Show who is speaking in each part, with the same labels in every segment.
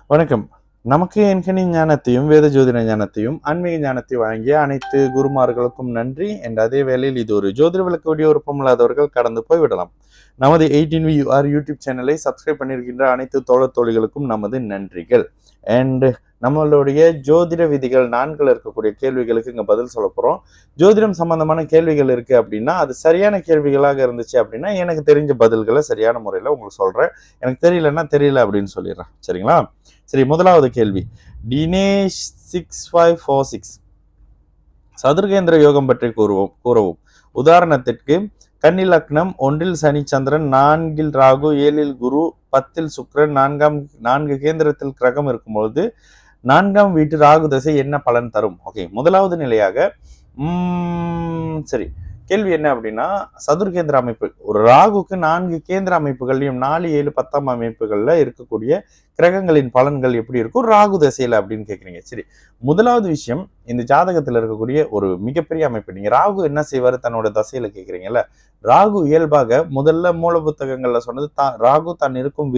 Speaker 1: வணக்கம். நமக்கு எண்கணி ஞானத்தையும், வேத ஜோதிட ஞானத்தையும், ஆன்மீக ஞானத்தை வழங்கிய அனைத்து குருமார்களுக்கும் நன்றி. என்ற அதே வேளையில் இது ஒரு ஜோதிட விளக்க வீடியோ விருப்பமில்லாதவர்கள் கடந்து போய்விடலாம். நமது 18VUR யூடியூப் சேனலை சப்ஸ்கிரைப் பண்ணியிருக்கின்ற அனைத்து தோழர் தோழிகளுக்கும் நமது நன்றிகள். அண்ட் நம்மளுடைய ஜோதிட விதிகள் 4 இருக்கக்கூடிய கேள்விகளுக்கு இங்கே பதில் சொல்ல போகிறோம். ஜோதிடம் சம்பந்தமான கேள்விகள் இருக்குது அப்படின்னா அது சரியான கேள்விகளாக இருந்துச்சு அப்படின்னா எனக்கு தெரிஞ்ச பதில்களை சரியான முறையில் உங்களுக்கு சொல்கிறேன். எனக்கு தெரியலன்னா தெரியல அப்படின்னு சொல்லிடுறேன். சரிங்களா? சரி, முதலாவது கேள்வி. தினேஷ் 6546 சதுர்கேந்திர யோகம் பற்றி கூறவும். உதாரணத்திற்கு கன்னி லக்னம், 1 சனி சந்திரன், 4 ராகு, 7 குரு, 10 சுக்கிரன், 4 கேந்திரத்தில் கிரகம் இருக்கும்பொழுது 4ஆம் வீட்டு ராகு தசை என்ன பலன் தரும்? ஓகே, முதலாவது நிலையாக சரி, கேள்வி என்ன அப்படின்னா, சதுர்கேந்திர அமைப்பு ஒரு ராகுக்கு 4 கேந்திர அமைப்புகள்லையும் 4, 7, 10ஆம் அமைப்புகள்ல இருக்கக்கூடிய கிரகங்களின் பலன்கள் எப்படி இருக்கும் ராகு தசையில அப்படின்னு கேட்குறீங்க. சரி, முதலாவது விஷயம், இந்த ஜாதகத்தில் இருக்கக்கூடிய ஒரு மிகப்பெரிய அமைப்பு. நீங்க ராகு என்ன செய்வாரு தன்னோட தசையில கேட்குறீங்கல்ல, ராகு இயல்பாக முதல்ல மூல புத்தகங்கள்ல சொன்னது ராகு தான் இருக்கும்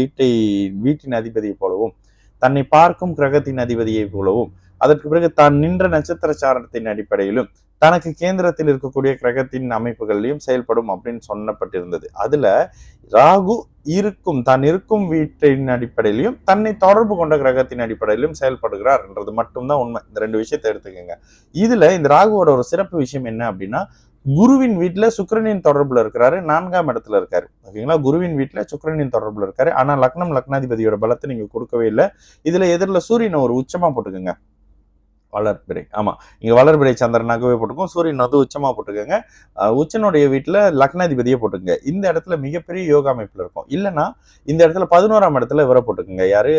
Speaker 1: வீட்டின் அதிபதியை போலவும், தன்னை பார்க்கும் கிரகத்தின் அதிபதியை போலவும், அதற்கு பிறகு தான் நின்ற நட்சத்திர சாரணத்தின் அடிப்படையிலும் தனக்கு கேந்திரத்தில் இருக்கக்கூடிய கிரகத்தின் அமைப்புகளையும் செயல்படும் அப்படின்னு சொல்லப்பட்டிருந்தது. அதுல ராகு தான் இருக்கும் வீட்டின் அடிப்படையிலையும் தன்னை தொடர்பு கொண்ட கிரகத்தின் அடிப்படையிலும் செயல்படுகிறார் என்றது மட்டும்தான் உண்மை. இந்த 2 விஷயத்தை எடுத்துக்கோங்க. இதுல இந்த ராகுவோட ஒரு சிறப்பு விஷயம் என்ன அப்படின்னா, குருவின் வீட்டுல சுக்கிரனின் தொடர்புல இருக்கிறாரு, 4ஆம் இடத்துல இருக்காரு. ஓகேங்களா? குருவின் வீட்டுல சுக்கிரனின் தொடர்புல இருக்காரு. ஆனா லக்னாதிபதியோட பலத்தை நீங்க கொடுக்கவே இல்லை. இதுல எதிரில் சூரியனை ஒரு உச்சமா போட்டுக்கோங்க. வளர்பிறை, ஆமா, இங்க வளர்பிறை சந்திரனாகவே போட்டுக்கும். சூரியன் வந்து உச்சமா போட்டுக்கோங்க. உச்சனுடைய வீட்டுல லக்னாதிபதியை போட்டுக்கங்க. இந்த இடத்துல மிகப்பெரிய யோகா அமைப்புல இருக்கும். இல்லைன்னா இந்த இடத்துல 11ஆம் இடத்துல இவரை போட்டுக்கோங்க. யாரு?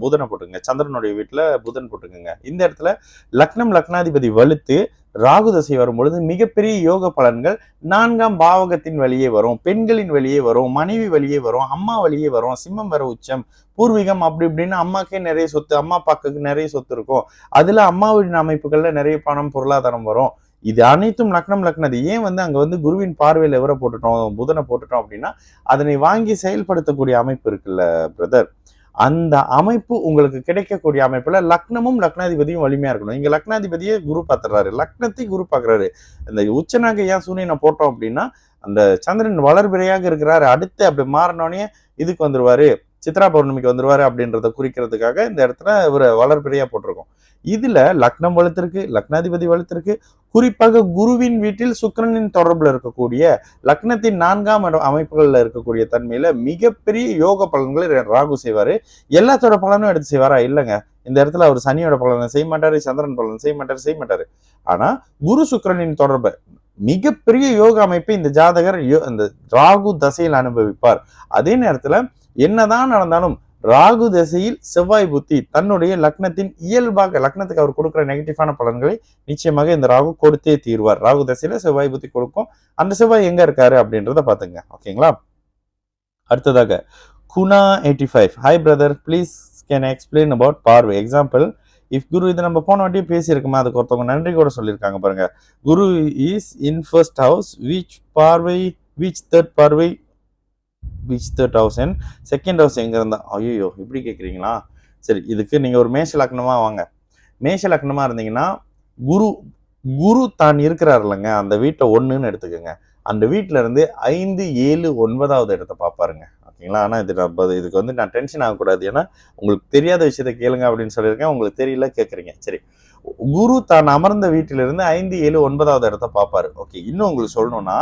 Speaker 1: புதனை போட்டுக்கங்க. சந்திரனுடைய வீட்டுல புதன் போட்டுக்கோங்க. இந்த இடத்துல லக்னாதிபதி வலுத்து ராகு தசை வரும்பொழுது மிகப்பெரிய யோக பலன்கள் 4ஆம் பாவகத்தின் வழியே வரும், பெண்களின் வழியே வரும், மனைவி வழியே வரும், அம்மா வழியே வரும். சிம்மம் வர உச்சம், பூர்வீகம் அப்படி இப்படின்னு அம்மாக்கே நிறைய சொத்து, அம்மா அப்பாக்கு நிறைய சொத்து இருக்கும். அதுல அம்மாவின் அமைப்புகள்ல நிறைய பணம் பொருளாதாரம் வரும். இது அனைத்தும் லக்னாதி. ஏன் வந்து அங்க வந்து குருவின் பார்வையில் எவரை போட்டுட்டோம், புதனை போட்டுட்டோம் அப்படின்னா அதனை வாங்கி செயல்படுத்தக்கூடிய அமைப்பு இருக்குல்ல பிரதர், அந்த அமைப்பு உங்களுக்கு கிடைக்கக்கூடிய அமைப்புல லக்னமும் லக்னாதிபதியும் வலிமையா இருக்கணும். இங்க லக்னாதிபதியே குரு பார்த்துறாரு, லக்னத்தை குரு பார்க்கறாரு. இந்த உச்சனாக ஏன் சூரியனை போட்டோம் அப்படின்னா, அந்த சந்திரன் வளர்பிறையாக இருக்கிறாரு, அடுத்து அப்படி மாறினோடனே இதுக்கு வந்துருவாரு, சித்ரா பௌர்ணமிக்கு வந்துருவாரு அப்படின்றத குறிக்கிறதுக்காக இந்த இடத்துல இவர் வளர்பிறையா போட்டிருக்கோம். இதுல லக்னம் வலுத்திருக்கு, லக்னாதிபதி வலுத்திருக்கு. குறிப்பாக குருவின் வீட்டில் சுக்கிரனின் தொடர்புல இருக்கக்கூடிய லக்னத்தின் 4ஆம் அமைப்புகள்ல இருக்கக்கூடிய தன்மையில மிகப்பெரிய யோக பலன்களை ராகு செய்வாரு. எல்லாத்தோட பலனும் எடுத்து செய்வாரா? இல்லைங்க. இந்த இடத்துல அவர் சனியோட பலனை செய்ய மாட்டாரு, சந்திரன் பலன் செய்ய மாட்டாரு. ஆனா குரு சுக்கிரனின் தொடர்பு மிகப்பெரிய யோக அமைப்பை இந்த ஜாதகர் அந்த ராகு தசையில் அனுபவிப்பார். அதே நேரத்துல என்னதான் நடந்தாலும் ராகு தசையில் செவ்வாய் புத்தி தன்னுடைய லக்னத்தின் இயல்பாக லக்னத்துக்கு அவர் கொடுக்கிற நெகட்டிவான பலன்களை நிச்சயமாக இந்த ராகு கொடுத்தே தீர்வார். ராகு தசையில செவ்வாய் புத்தி கொடுக்கும். அந்த செவ்வாய் எங்க இருக்காரு அப்படின்றத பாத்துங்க. ஓகேங்களா? அடுத்ததாக Guna 85, hi brother, please can explain about பார்வை. எக்ஸாம்பிள், இஃப் குரு, இது நம்ம போன வாட்டியும் பேசியிருக்கோமா, அதுக்கு ஒருத்தவங்க நன்றி கூட சொல்லியிருக்காங்க பாருங்க. Guru is in first house, which third பார்வை, which third house and second house எங்க இருந்தா? ஐயோ, இப்படி கேட்குறீங்களா? சரி, இதுக்கு நீங்க ஒரு மேஷ லக்னமா வாங்க. மேஷ லக்னமா இருந்தீங்கன்னா குரு தான் இருக்கிறார் இல்லைங்க, அந்த வீட்டை 1ன்னு எடுத்துக்கோங்க. அந்த வீட்டுல இருந்து 5, 7, 9வது இடத்த பார்ப்பாருங்க. ஓகேங்களா? ஆனா இதுக்கு வந்து நான் டென்ஷன் ஆகக்கூடாது, ஏன்னா உங்களுக்கு தெரியாத விஷயத்த கேளுங்க அப்படின்னு சொல்லியிருக்கேன். உங்களுக்கு தெரியல கேட்குறீங்க. சரி, குரு தான் அமர்ந்த வீட்டிலிருந்து 5, 7, 9வது இடத்த பார்ப்பாரு. ஓகே, இன்னும் உங்களுக்கு சொல்லணும்னா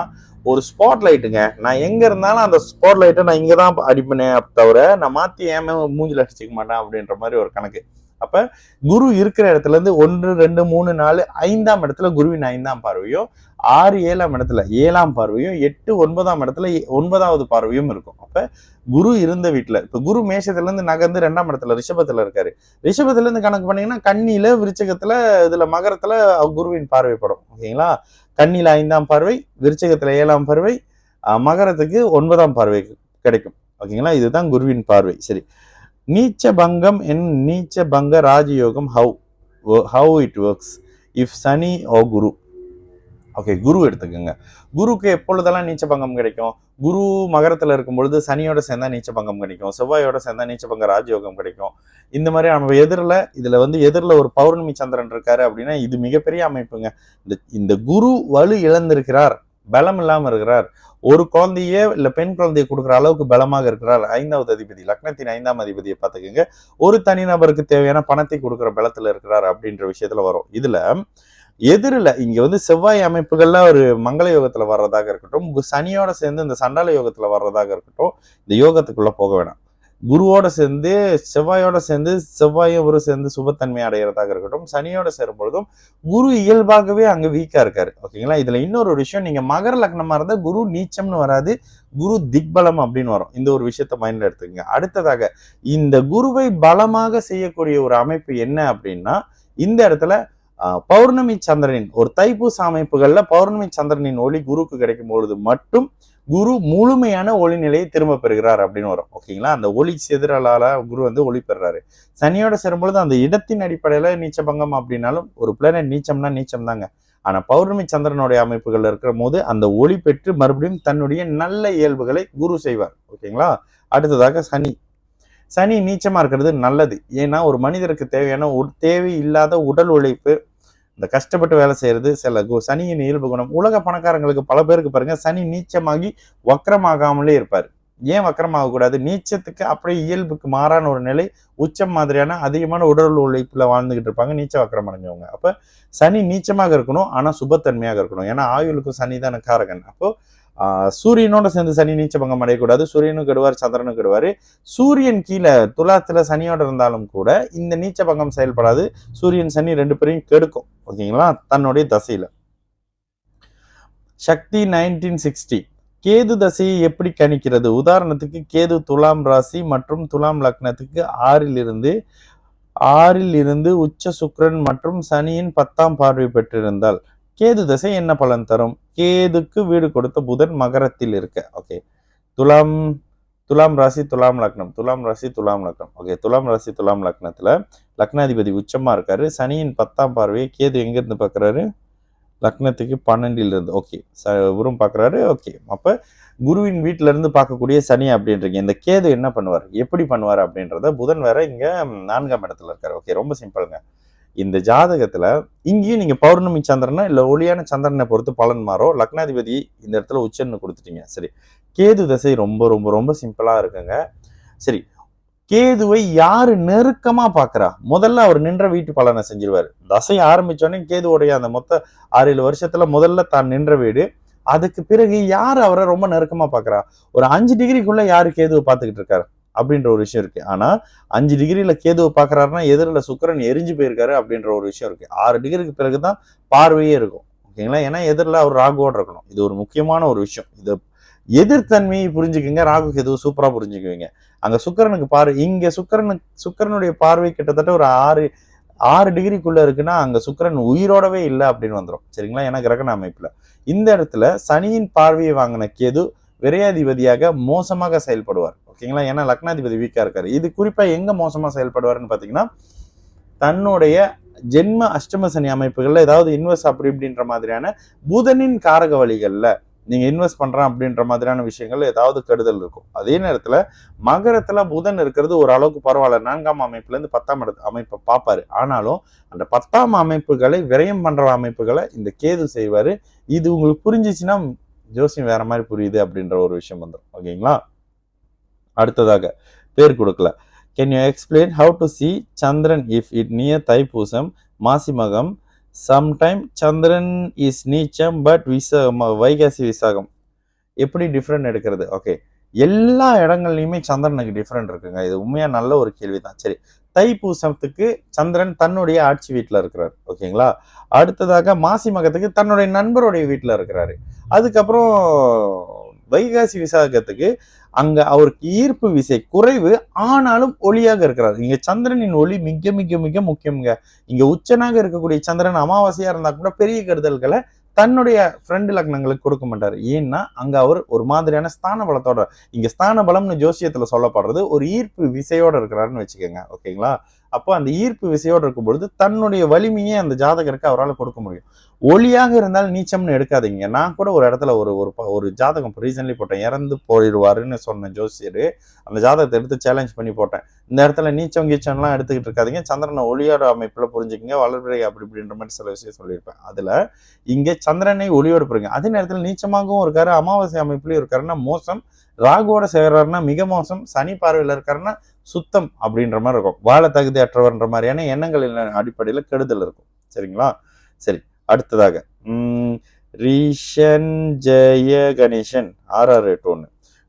Speaker 1: ஒரு ஸ்பாட் லைட்டுங்க, நான் எங்க இருந்தாலும் அந்த ஸ்பாட் லைட்டை நான் இங்கதான் அடிப்பேனே தவிர நான் மாத்தி ஏன் மூஞ்சில அடிச்சுக்க மாட்டேன் அப்படின்ற மாதிரி ஒரு கணக்கு. அப்ப குரு இருக்கிற இடத்துல இருந்து 1, 2, 3, 4, 5ஆம் இடத்துல குருவின் 5ஆம் பார்வையும், 6, 7ஆம் இடத்துல 7ஆம் பார்வையும், 8, 9ஆம் இடத்துல 9வது பார்வையும் இருக்கும். அப்ப குரு இருந்த வீட்டுல இப்ப குரு மேஷத்துல இருந்து நகர்ந்து 2ஆம் இடத்துல ரிஷபத்துல இருக்காரு. ரிஷபத்துல இருந்து கணக்கு பண்ணீங்கன்னா கன்னியில, விருச்சகத்துல, இதுல மகரத்துல குருவின் பார்வைப்படும். ஓகேங்களா? கன்னியில 5ஆம் பார்வை, விருச்சகத்துல 7ஆம் பார்வை, மகரத்துக்கு 9ஆம் பார்வை கிடைக்கும். ஓகேங்களா? இதுதான் குருவின் பார்வை. சரி, நீச்ச பங்கம் நீச்ச பங்க ராஜயோகம், how it works if Shani ஓ குரு. ஓகே, குரு எடுத்துக்கோங்க. குருக்கு எப்பொழுதெல்லாம் நீச்ச பங்கம் கிடைக்கும்? குரு மகரத்துல இருக்கும் பொழுது சனியோட சேர்ந்தா நீச்ச பங்கம் கிடைக்கும், செவ்வாயோட சேர்ந்தா நீச்ச பங்க ராஜயோகம் கிடைக்கும். இந்த மாதிரி நம்ம எதிரில் ஒரு பௌர்ணமி சந்திரன் இருக்காரு அப்படின்னா இது மிகப்பெரிய அமைப்புங்க. இந்த குரு வலு இழந்திருக்கிறார், பலம் இல்லாம இருக்கிறார், ஒரு குழந்தையே இல்ல பெண் குழந்தையை கொடுக்குற அளவுக்கு பலமாக இருக்கிறார். 5வது அதிபதி, லக்னத்தின் 5ஆம் அதிபதியை பார்த்துக்கோங்க. ஒரு தனிநபருக்கு தேவையான பணத்தை கொடுக்குற பலத்துல இருக்கிறார் அப்படின்ற விஷயத்துல வரும். இதுல எதிரில் இங்க செவ்வாய் அமைப்புகள்ல ஒரு மங்கள யோகத்துல வர்றதாக இருக்கட்டும், சனியோட சேர்ந்து இந்த சண்டால யோகத்துல வர்றதாக இருக்கட்டும், இந்த யோகத்துக்குள்ள போக வேணாம். குருவோட சேர்ந்து செவ்வாயோட சேர்ந்து செவ்வாயும் ஒரு சேர்ந்து சுபத்தன்மை அடைகிறதாக இருக்கட்டும், சனியோட சேரும் பொழுதும் குரு இயல்பாகவே அங்க வீக்கா இருக்காரு. ஓகேங்களா? இதுல இன்னொரு விஷயம், நீங்க மகர லக்னமா இருந்தா குரு நீச்சம்னு வராது, குரு திக்பலம் அப்படின்னு வரும். இந்த ஒரு விஷயத்த மைண்ட்ல எடுத்துக்கங்க. அடுத்ததாக இந்த குருவை பலமாக செய்யக்கூடிய ஒரு அமைப்பு என்ன அப்படின்னா, இந்த இடத்துல பௌர்ணமி சந்திரனின் ஒரு தைப்பூச அமைப்புகள்ல பௌர்ணமி சந்திரனின் ஒளி குருக்கு கிடைக்கும் பொழுது மட்டும் குரு முழுமையான ஒளி நிலையை திரும்ப பெறுகிறார் அப்படின்னு வரும். ஓகேங்களா? அந்த ஒளி சிதறலால குரு ஒளி பெறுறாரு. சனியோட சேரும்பொழுது அந்த இடத்தின் அடிப்படையில நீச்ச பங்கம் அப்படின்னாலும் ஒரு பிளானட் நீச்சம்னா நீச்சம் தாங்க. ஆனா பௌர்ணமி சந்திரனுடைய அமைப்புகள்ல இருக்கிற போது அந்த ஒளி பெற்று மறுபடியும் தன்னுடைய நல்ல இயல்புகளை குரு செய்வார். ஓகேங்களா? அடுத்ததாக சனி நீச்சமா இருக்கிறது நல்லது. ஏன்னா ஒரு மனிதருக்கு தேவையான தேவை இல்லாத உடல் உழைப்பு, இந்த கஷ்டப்பட்டு வேலை செய்யறது சில சனியின் இயல்பு குணம். உலக பணக்காரங்களுக்கு பல பேருக்கு பாருங்க சனி நீச்சமாகி வக்கரமாகாமலே இருப்பார். ஏன் வக்கரமாக கூடாது? நீச்சத்துக்கு அப்படியே இயல்புக்கு மாறான ஒரு நிலை, உச்சம் மாதிரியான அதிகமான உடல் உழைப்புல வாழ்ந்துகிட்டு இருப்பாங்க நீச்ச வக்கரம் அடைஞ்சவங்க. அப்ப சனி நீச்சமாக இருக்கணும், ஆனா சுபத்தன்மையாக இருக்கணும். ஏன்னா ஆயுளுக்கும் சனி தானே காரகன். அப்போ சூரியனோட சேர்ந்து சனி நீச்ச பங்கம் அடையக்கூடாது. சூரியனும் கெடுவார், சந்திரனும் கெடுவாரு. சூரியன் கீழே துலாத்துல சனியோட இருந்தாலும் கூட இந்த நீச்ச பங்கம் செயல்படாது. சூரியன் சனி 2 பேரையும் கெடுக்கும். ஓகேங்களா? தன்னுடைய தசையில. சக்தி 1960 கேது தசையை எப்படி கணிக்கிறது? உதாரணத்துக்கு கேது துலாம் ராசி மற்றும் துலாம் லக்னத்துக்கு 6ல் இருந்து உச்ச சுக்கிரன் மற்றும் சனியின் 10ஆம் பார்வை பெற்றிருந்தால் கேது தசை என்ன பலன் தரும்? கேதுக்கு வீடு கொடுத்த புதன் மகரத்தில் இருக்க. ஓகே, துலாம் ராசி துலாம் லக்னம், ஓகே, துலாம் ராசி துலாம் லக்னத்துல லக்னாதிபதி உச்சமா இருக்காரு. சனியின் 10ஆம் பார்வையை கேது எங்க இருந்து பாக்குறாரு? லக்னத்துக்கு 12ல் இருந்து. ஓகே, குரும் பாக்குறாரு. ஓகே, அப்ப குருவின் வீட்டுல இருந்து பார்க்கக்கூடிய சனி அப்படின்றீங்க. இந்த கேது என்ன பண்ணுவார், எப்படி பண்ணுவார் அப்படின்றத புதன் வேற இங்க 4ஆம் இடத்துல இருக்காரு. ஓகே, ரொம்ப சிம்பிளுங்க. இந்த ஜாதகத்துல இங்கேயும் நீங்க பௌர்ணமி சந்திரனா இல்ல ஒளியான சந்திரனை பொறுத்து பலன் மாறும். லக்னாதிபதி இந்த இடத்துல உச்சன்னு கொடுத்துட்டீங்க. சரி, கேது தசை ரொம்ப ரொம்ப ரொம்ப சிம்பிளா இருக்குங்க. சரி, கேதுவை யாரு நெருக்கமா பாக்குறா? முதல்ல அவர் நின்ற வீட்டு பலனை செஞ்சிருவாரு. தசை ஆரம்பிச்சோடனே கேதுவோடைய அந்த மொத்த 6-7 வருஷத்துல முதல்ல தான் நின்ற வீடு. அதுக்கு பிறகு யாரு அவரை ரொம்ப நெருக்கமா பாக்குறா? ஒரு 5 டிகிரிக்குள்ள யாரு கேதுவை பார்த்துக்கிட்டு இருக்காரு அப்படின்ற ஒரு விஷயம் இருக்கு. ஆனா 5 டிகிரியில கேதுவை பாக்குறாருன்னா எதிரில சுக்கிரன் எரிஞ்சு போயிருக்காரு அப்படின்ற ஒரு விஷயம் இருக்கு. 6 டிகிரிக்கு பிறகுதான் பார்வையே இருக்கும். ஓகேங்களா? ஏன்னா எதிரில அவர் ராகுவோட இருக்கணும். இது ஒரு முக்கியமான ஒரு விஷயம். இது எதிர்த்தன்மையை புரிஞ்சுக்குங்க. ராகு கேது சூப்பரா புரிஞ்சுக்குவீங்க. அங்க சுக்கிரனுக்கு இங்க சுக்கிரனுடைய பார்வை கிட்டத்தட்ட ஒரு 6 டிகிரிக்குள்ள இருக்குன்னா அங்க சுக்கிரன் உயிரோடவே இல்லை அப்படின்னு வந்துடும். சரிங்களா? ஏன்னா கிரகண அமைப்புல இந்த இடத்துல சனியின் பார்வையை வாங்கின கேது விரையாதிபதியாக மோசமாக செயல்படுவார். ஓகேங்களா? ஏன்னா லக்னாதிபதி வீக்கா இருக்காரு. இது குறிப்பா எங்க மோசமா செயல்படுவாருன்னு பாத்தீங்கன்னா, தன்னுடைய ஜென்ம அஷ்டம சனி அமைப்புகள்ல ஏதாவது இன்வெஸ்ட் அப்படி இப்படின்ற மாதிரியான புதனின் காரக வழிகள்ல நீங்க இன்வெஸ்ட் பண்றேன் அப்படின்ற மாதிரியான விஷயங்கள் ஏதாவது கெடுதல் இருக்கும். அதே நேரத்துல மகரத்துல புதன் இருக்கிறது ஒரு அளவுக்கு பரவாயில்ல. 4ஆம் அமைப்புல இருந்து 10ஆம் அமைப்பை பார்ப்பாரு. ஆனாலும் அந்த 10ஆம் அமைப்புகளை விரயம் பண்ற அமைப்புகளை இந்த கேது செய்வாரு. இது உங்களுக்கு புரிஞ்சிச்சுன்னா ஜோசியம் வேற மாதிரி புரியுது அப்படின்ற ஒரு விஷயம் வந்துடும். ஓகேங்களா? அடுத்ததாக பேர் கொடுக்கல. Can you explain how to C Chandran if it near Thaipusam Masi Magam sometime Chandran is நீச்சம் பட் வைகாசி விசாகம் எப்படி டிஃப்ரெண்ட் எடுக்கிறது? ஓகே, எல்லா இடங்கள்லையுமே சந்திரனுக்கு டிஃப்ரெண்ட் இருக்குங்க. இது உண்மையா நல்ல ஒரு கேள்விதான். சரி, தைப்பூசத்துக்கு சந்திரன் தன்னுடைய ஆட்சி வீட்டுல இருக்கிறார். ஓகேங்களா? அடுத்ததாக மாசி மகத்துக்கு தன்னுடைய நண்பருடைய வீட்டுல இருக்கிறாரு. அதுக்கப்புறம் வைகாசி விசாகத்துக்கு அங்க அவருக்கு ஈர்ப்பு விசை குறைவு, ஆனாலும் ஒளியாக இருக்கிறார். இங்க சந்திரனின் ஒளி மிக மிக மிக முக்கியங்க. இங்க உச்சனாக இருக்கக்கூடிய சந்திரன் அமாவாசையா இருந்தா கூட பெரிய கருதல்களை தன்னுடைய ஃப்ரெண்டு லக்னங்களுக்கு கொடுக்க மாட்டாரு. ஏன்னா அங்க அவர் ஒரு மாதிரியான ஸ்தான பலத்தோட, இங்க ஸ்தான பலம்னு ஜோசியத்துல சொல்லப்படுறது ஒரு ஈர்ப்பு விசையோட இருக்கிறாருன்னு வச்சுக்கோங்க. ஓகேங்களா? அப்போ அந்த ஈர்ப்பு விசையோடு இருக்கும் பொழுது தன்னுடைய வலிமையை அந்த ஜாதகருக்கு அவரால் கொடுக்க முடியும். ஒளியாக இருந்தால் நீச்சம்னு எடுக்காதீங்க. நான் கூட ஒரு இடத்துல ஒரு ஜாதகம் ரீசன்ட்லி போட்டேன். இறந்து போயிடுவாருன்னு சொன்ன ஜோசியர் அந்த ஜாதகத்தை எடுத்து சேலஞ்ச் பண்ணி போட்டேன். இந்த இடத்துல நீச்சம் கீச்சம்லாம் எடுத்துக்கிட்டு இருக்காதிங்க, சந்திரனை ஒளியோட அமைப்புல புரிஞ்சுக்கங்க, வளர்பிறை அப்படி இப்படின்ற மாதிரி சில விஷயம் சொல்லியிருப்பேன். அதுல இங்கே சந்திரனை ஒளியோடு புரியுங்க. அதே நேரத்தில் நீச்சமாகவும் இருக்காரு, அமாவாசை அமைப்புலயும் இருக்காருன்னா மோசம், ராகுவோட சேர்றாருன்னா மிக மோசம், சனி பார்வையில் இருக்காருன்னா சுத்தம் அப்படின்ற மாதிரி இருக்கும். வாழ தகுதி அற்றவர்ன்ற மாதிரியான எண்ணங்களின் அடிப்படையில கெடுதல் இருக்கும். சரிங்களா? சரி, அடுத்ததாக ரீஷன் ஜெய கணேசன் 6681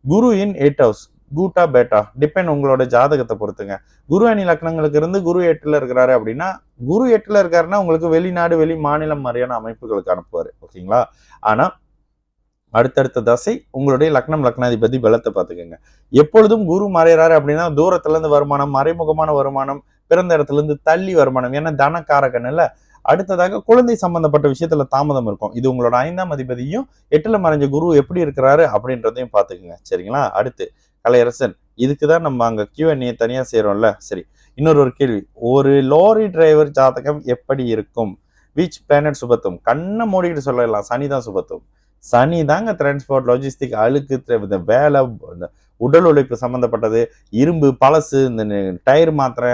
Speaker 1: குரு இன் 8th house, கூட்டா பேட்டா டிபெண்ட் உங்களோட ஜாதகத்தை பொறுத்துங்க. குரு அணி லக்னங்களுக்கு இருந்து குரு 8ல இருக்கிறாரு அப்படின்னா, குரு 8ல இருக்காருன்னா உங்களுக்கு வெளிநாடு வெளி மாநிலம் மாதிரியான அமைப்புகளுக்கு அனுப்புவாரு. ஓகேங்களா? ஆனா அடுத்தடுத்த தசை உங்களுடைய லக்னாதிபதி பலத்தை பார்த்துக்கோங்க. எப்பொழுதும் குரு மறைகிறாரு அப்படின்னா தூரத்துல இருந்து வருமானம், மறைமுகமான வருமானம், பிறந்த இடத்துல இருந்து தள்ளி வருமானம், ஏன்னா தனக்காரகன் இல்ல. அடுத்ததாக குழந்தை சம்பந்தப்பட்ட விஷயத்துல தாமதம் இருக்கும். இது உங்களோட 5ஆம் அதிபதியும் 8ல மறைஞ்ச குரு எப்படி இருக்கிறாரு அப்படின்றதையும் பார்த்துக்குங்க. சரிங்களா? அடுத்து கலையரசன், இதுக்குதான் நம்ம அங்க Q&A தனியா செய்யறோம்ல. சரி, இன்னொரு கேள்வி. ஒரு லாரி டிரைவர் ஜாதகம் எப்படி இருக்கும்? விச் பிளானட் சுபத்துவம்? கண்ணை மூடிக்கிட்டு சொல்லலாம், சனிதான் சுபத்துவம். சனி தாங்க டிரான்ஸ்போர்ட், லாஜிஸ்டிக், அழுக்கு, இந்த வேலை, இந்த உடல் உழைப்பு சம்மந்தப்பட்டது, இரும்பு பழசு, இந்த டயர் மாத்திரை,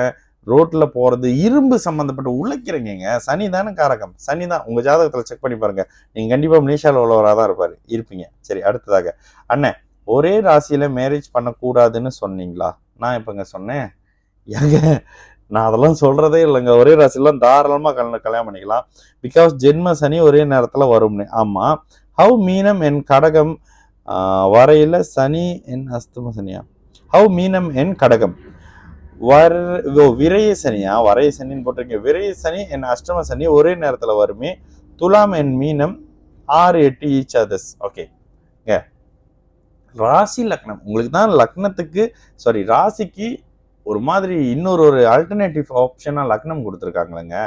Speaker 1: ரோட்ல போறது, இரும்பு சம்மந்தப்பட்ட உழைக்கிறீங்க. சனி தானே காரகம். சனி தான். உங்க ஜாதகத்துல செக் பண்ணி பாருங்க, நீங்க கண்டிப்பா மலேசியாவில் உள்ளவராக தான் இருப்பீங்க. சரி, அடுத்ததாக அண்ணன், ஒரே ராசியில மேரேஜ் பண்ணக்கூடாதுன்னு சொன்னீங்களா? நான் இப்பங்க சொன்னேன் ஏங்க? நான் அதெல்லாம் சொல்றதே இல்லைங்க. ஒரே ராசிலாம் தாராளமா கல்யாணம் பண்ணிக்கலாம். பிகாஸ் ஜென்ம சனி ஒரே நேரத்துல வரும்னு. ஆமா. ஹவு மீனம் என் கடகம் வரையில சனி என் அஸ்தம சனியா? ஹவு மீனம் என் கடகம் விரைய சனியா? வரைய சனின்னு போட்டிருக்கீங்க. விரைய சனி என் அஷ்டம சனி ஒரே நேரத்துல வருமே. துலாம் என் மீனம் 6, 8 ஈச் அதர்ஸ். ஓகே, ராசி லக்னம் உங்களுக்கு தான் லக்னத்துக்கு ராசிக்கு ஒரு மாதிரி இன்னொரு ஆல்டர்னேட்டிவ் ஆப்ஷனா லக்னம் கொடுத்துருக்காங்களேங்க.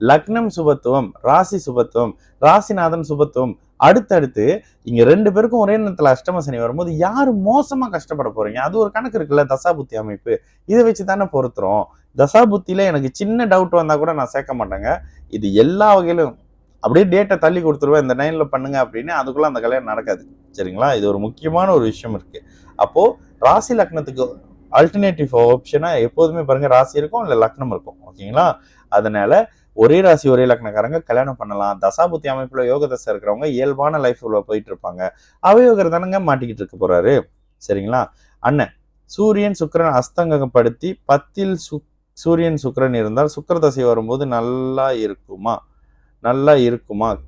Speaker 1: லக்னம் சுபத்துவம், ராசி சுபத்துவம், ராசிநாதன் சுபத்துவம். அடுத்தடுத்து இங்க 2 பேருக்கும் ஒரே நேரத்துல அஷ்டம சனி வரும்போது யாரு மோசமா கஷ்டப்பட போறீங்க? அது ஒரு கணக்கு இருக்குல்ல, தசாபுத்தி அமைப்பு. இதை வச்சு தானே பொறுத்துறோம். தசாபுத்தியில எனக்கு சின்ன டவுட் வந்தா கூட நான் சேர்க்க மாட்டேங்க. இது எல்லா வகையிலும் அப்படியே டேட்டை தள்ளி கொடுத்துருவேன், இந்த 9ல பண்ணுங்க அப்படின்னு. அதுக்குள்ள அந்த கல்யாணம் நடக்காது. சரிங்களா? இது ஒரு முக்கியமான ஒரு விஷயம் இருக்கு. அப்போ ராசி லக்னத்துக்கு ஆல்டர்னேட்டிவ் ஆப்ஷனா எப்போதுமே பாருங்க, ராசி இருக்கும் இல்ல லக்னம் இருக்கும். ஓகேங்களா? அதனால ஒரே ராசி ஒரே லக்னக்காரங்க கல்யாணம் பண்ணலாம். தசாபுத்தி அமைப்புல யோக தசை இருக்கிறவங்க இயல்பான லைஃப் உள்ள போயிட்டு இருப்பாங்க. அவயோகர் தானங்க மாட்டிக்கிட்டு இருக்க போறாரு. சரிங்களா? அண்ணன், சூரியன் சுக்கிரன் அஸ்தங்கப்படுத்தி 10ல் சூரியன் சுக்கிரன் இருந்தால் சுக்கிர தசை வரும்போது நல்லா இருக்குமா?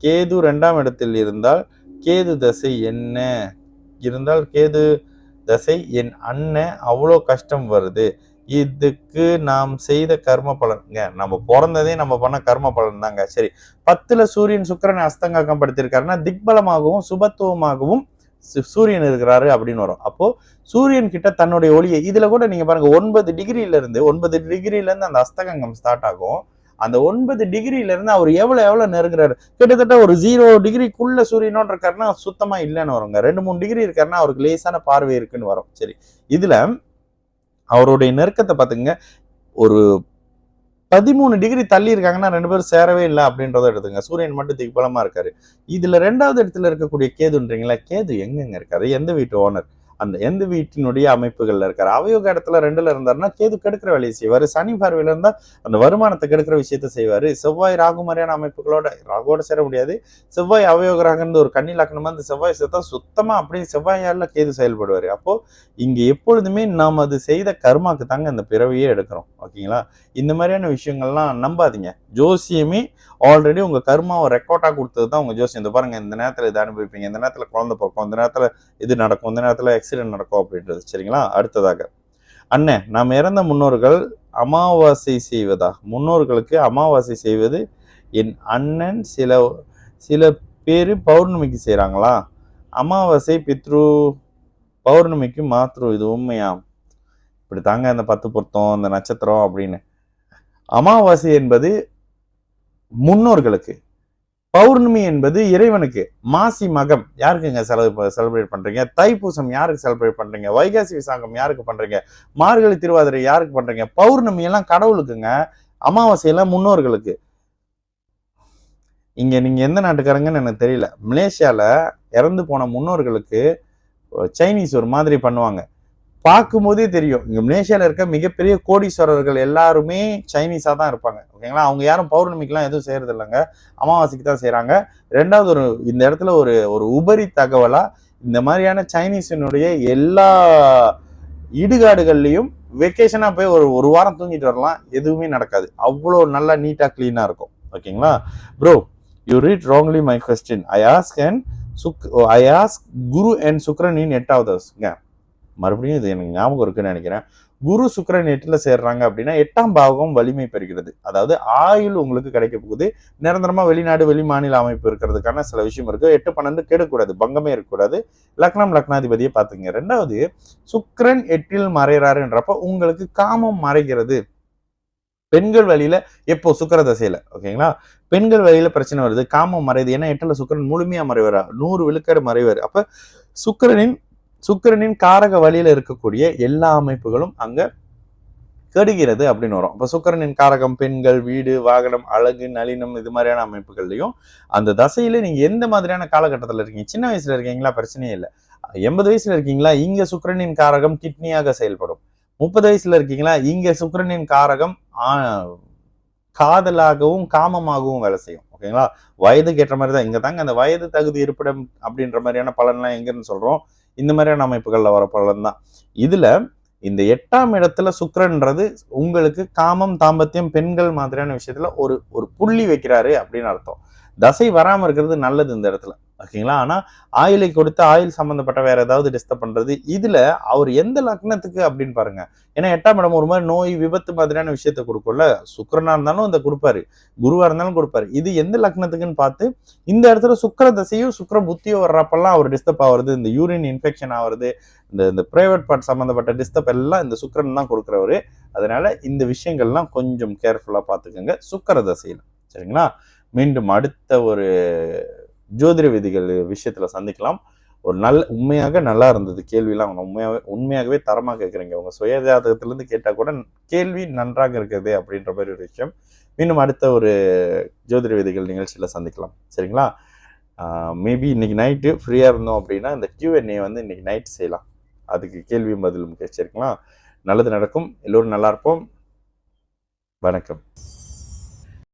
Speaker 1: கேது 2ஆம் இடத்தில் இருந்தால் கேது தசை என்ன இருந்தால் கேது தசை என் அண்ணன் அவ்வளோ கஷ்டம் வருது. இதுக்கு நாம் செய்த கர்ம பலன்ங்க. நம்ம பிறந்ததே நம்ம பண்ண கர்ம பலன் தாங்க. சரி, 10ல சூரியன் சுக்கிரனை அஸ்தங்கம் படுத்திருக்காருன்னா திக்பலமாகவும் சுபத்துவமாகவும் சூரியன் இருக்கிறாரு அப்படின்னு வரும். அப்போ சூரியன் கிட்ட தன்னுடைய ஒளியை, இதுல கூட நீங்க பாருங்க 9 டிகிரில இருந்து அந்த அஸ்தங்கம் ஸ்டார்ட் ஆகும். அந்த 9 டிகிரில இருந்து அவர் எவ்வளவு நெருங்குறாரு, கிட்டத்தட்ட ஒரு 0 டிகிரிக்குள்ள சூரியனோட இருக்காருன்னா சுத்தமா இல்லைன்னு வருங்க. 2-3 டிகிரி இருக்காருன்னா அவருக்கு லேசான பார்வை இருக்குன்னு வரும். சரி, இதுல அவருடைய நெருக்கத்தை பாத்துங்க. ஒரு 13 டிகிரி தள்ளி இருக்காங்கன்னா 2 பேரும் சேரவே இல்லை அப்படின்றத எடுத்துங்க. சூரியன் மட்டும் திக்பலமா இருக்காரு. இதுல 2வது இடத்துல இருக்கக்கூடிய கேதுன்றீங்களா, கேது எங்கெங்க இருக்காரு? எந்த வீட்டு ஓனர்? அந்த எந்த வீட்டினுடைய அமைப்புகள்ல இருக்காரு. அவயோக இடத்துல 2ல இருந்தாருன்னா கேது கெடுக்கிற வேலையை செய்வாரு. சனி பார்வையில இருந்தா அந்த வருமானத்தை கெடுக்கிற விஷயத்த செய்வாரு. செவ்வாய் ராகு மாதிரியான அமைப்புகளோட, ராகுவோட சேர முடியாது. செவ்வாய் அவயோகராக ஒரு கன்னி லக்னமா இந்த செவ்வாய் சேர்த்தா சுத்தமா அப்படியே செவ்வாயால கேது செயல்படுவாரு. அப்போ இங்க எப்பொழுதுமே நாம் அது செய்த கர்மாக்கு தாங்க இந்த பிறவியே எடுக்கிறோம். ஓகேங்களா? இந்த மாதிரியான விஷயங்கள்லாம் நம்பாதீங்க. ஜோசியமே ஆல்ரெடி உங்க கர்மாவை ரெக்கார்டா கொடுத்தது தான் உங்க ஜோசியம். இந்த பாருங்க, இந்த நேரத்துல இதை அனுபவிப்பீங்க, இந்த நேரத்துல குழந்தை பிறக்கும், இந்த நேரத்துல இது நடக்கும், இந்த நேரத்துல ஆக்சிடென்ட் நடக்கும் அப்படின்றது. சரிங்களா? அடுத்ததாக அண்ணன், நாம் இறந்த முன்னோர்கள் அமாவாசை செய்வதா? முன்னோர்களுக்கு அமாவாசை செய்வது என் அண்ணன் சில பேரு பௌர்ணமிக்கு செய்யறாங்களா? அமாவாசை பித்ரு, பௌர்ணமிக்கு மாத்ரு. இது உண்மையா? இப்படி தாங்க இந்த 10 பொருத்தம், இந்த நட்சத்திரம் அப்படின்னு. அமாவாசை என்பது முன்னோர்களுக்கு, பௌர்ணமி என்பது இறைவனுக்கு. மாசி மகம் யாருக்குங்க செலிப்ரேட் பண்றீங்க? தைப்பூசம் யாருக்கு செலிப்ரேட் பண்றீங்க? வைகாசி விசாகம் யாருக்கு பண்றீங்க? மார்கழி திருவாதிரை யாருக்கு பண்றீங்க? பௌர்ணமி எல்லாம் கடவுளுக்குங்க, அமாவாசை எல்லாம் முன்னோர்களுக்கு. இங்க நீங்க எந்த நாட்டுக்காரங்கன்னு எனக்கு தெரியல. மலேசியால இறந்து போன முன்னோர்களுக்கு சைனீஸ் ஒரு மாதிரி பண்ணுவாங்க. பார்க்கும்போதே தெரியும், இங்க மலேசியால இருக்க மிகப்பெரிய கோடீஸ்வரர்கள் எல்லாருமே சைனீஸா தான் இருப்பாங்க. ஓகேங்களா? அவங்க யாரும் பௌர்ணமிக்கெல்லாம் எதுவும் செய்யறது இல்லைங்க, அமாவாசைக்கு தான் செய்யறாங்க. ரெண்டாவது இந்த இடத்துல ஒரு ஒரு உபரி தகவலா, இந்த மாதிரியான சைனீஸினுடைய எல்லா இடுகாடுகள்லையும் வெக்கேஷனா போய் ஒரு வாரம் தூங்கிட்டு வரலாம், எதுவுமே நடக்காது. அவ்வளோ நல்லா நீட்டா கிளீனா இருக்கும். ஓகேங்களா? Bro, you read wrongly my question. I ask Guru and Sukran in 8வது ஹவுஸ்ங்க. மறுபடியும் இது எனக்கு ஞாபகம் இருக்குன்னு நினைக்கிறேன். குரு சுக்கிரன் 8ல சேர்றாங்க அப்படின்னா 8ஆம் பாவகம் வலிமை பெறுகிறது. அதாவது ஆயுள் உங்களுக்கு கிடைக்க போகுது. நிரந்தரமா வெளிநாடு வெளி மாநில அமைப்பு இருக்கிறதுக்கான சில விஷயம் இருக்கு. 8 12 கெடக்கூடாது, பங்கமே இருக்கக்கூடாது. லக்னம் லக்னாதிபதியை பார்த்துங்க. ரெண்டாவது, சுக்கிரன் 8ல் மறைகிறாருன்றப்ப உங்களுக்கு காமம் மறைகிறது. பெண்கள் வழியில எப்போ சுக்கிர தசையில, ஓகேங்களா? பெண்கள் வழியில பிரச்சனை வருது, காமம் மறையுது. ஏன்னா 8ல சுக்கிரன் முழுமையா மறைவாரா, 100 விழுக்காடு மறைவாரு. அப்ப சுக்கிரனின் காரக வழியில இருக்கக்கூடிய எல்லா அமைப்புகளும் அங்க கெடுகிறது அப்படின்னு வரும். அப்ப சுக்கிரனின் காரகம் பெண்கள், வீடு, வாகனம், அழகு, நளினம், இது மாதிரியான அமைப்புகள்லையும் அந்த தசையில நீங்க எந்த மாதிரியான காலகட்டத்தில் இருக்கீங்க? சின்ன வயசுல இருக்கீங்களா? பிரச்சனையே இல்லை. 80 வயசுல இருக்கீங்களா? இங்க சுக்கிரனின் காரகம் கிட்னியாக செயல்படும். 30 வயசுல இருக்கீங்களா? இங்க சுக்கிரனின் காரகம் காதலாகவும் காமமாகவும் வேலை செய்யும். ஓகேங்களா? வயதுக்கு ஏற்ற மாதிரி தான். இங்க தாங்க அந்த வயது தகுதி இருப்பிடம் அப்படின்ற மாதிரியான பலன்லாம் எங்கன்னு சொல்றோம், இந்த மாதிரியான அமைப்புகள்ல வர பலன் தான். இதுல இந்த 8ஆம் இடத்துல சுக்கிரன்றது உங்களுக்கு காமம், தாம்பத்தியம், பெண்கள் மாதிரியான விஷயத்துல ஒரு ஒரு புள்ளி வைக்கிறாரு அப்படின்னு அர்த்தம். தசை வராம இருக்கிறது நல்லது இந்த இடத்துல. ஓகேங்களா? ஆனா ஆயிலை கொடுத்து ஆயில் சம்பந்தப்பட்ட வேற ஏதாவது டிஸ்டர்ப் பண்றது. இதுல அவர் எந்த லக்னத்துக்கு அப்படின்னு பாருங்க. ஏன்னா 8ஆம் இடம் ஒரு மாதிரி நோய், விபத்து மாதிரியான விஷயத்த கொடுக்கும்ல. சுக்கிரனா இருந்தாலும் இந்த கொடுப்பாரு, குருவா இருந்தாலும் கொடுப்பாரு. இது எந்த லக்னத்துக்குன்னு பார்த்து இந்த இடத்துல சுக்கிர தசையும் சுக்கிர புத்தியோ வர்றப்பெல்லாம் அவர் டிஸ்டர்ப் ஆகுறது, இந்த யூரின் இன்ஃபெக்ஷன் ஆகுறது, இந்த பிரைவேட் பார்ட் சம்பந்தப்பட்ட டிஸ்டர்ப் எல்லாம் இந்த சுக்கிரன் தான் கொடுக்குறவரு. அதனால இந்த விஷயங்கள்லாம் கொஞ்சம் கேர்ஃபுல்லா பார்த்துக்கோங்க சுக்கிர தசையில. சரிங்களா? மீண்டும் அடுத்த ஒரு ஜோதிட விதிகள் விஷயத்துல சந்திக்கலாம். ஒரு உண்மையாக நல்லா இருந்தது கேள்வியெல்லாம். உண்மையாகவே தரமா கேட்குறீங்க. உங்க சுய ஜாதகத்திலிருந்து கேட்டா கூட கேள்வி நன்றாக இருக்கிறது அப்படின்ற மாதிரி ஒரு விஷயம். மீண்டும் அடுத்த ஒரு ஜோதிட விதிகள் நிகழ்ச்சியில சந்திக்கலாம். சரிங்களா? மேபி இன்னைக்கு நைட்டு ஃப்ரீயா இருந்தோம் அப்படின்னா இந்த Q&A வந்து இன்னைக்கு நைட் செய்யலாம். அதுக்கு கேள்வியும் பதிலும் சரிங்களா? நல்லது நடக்கும். எல்லோரும் நல்லா இருப்போம். வணக்கம்.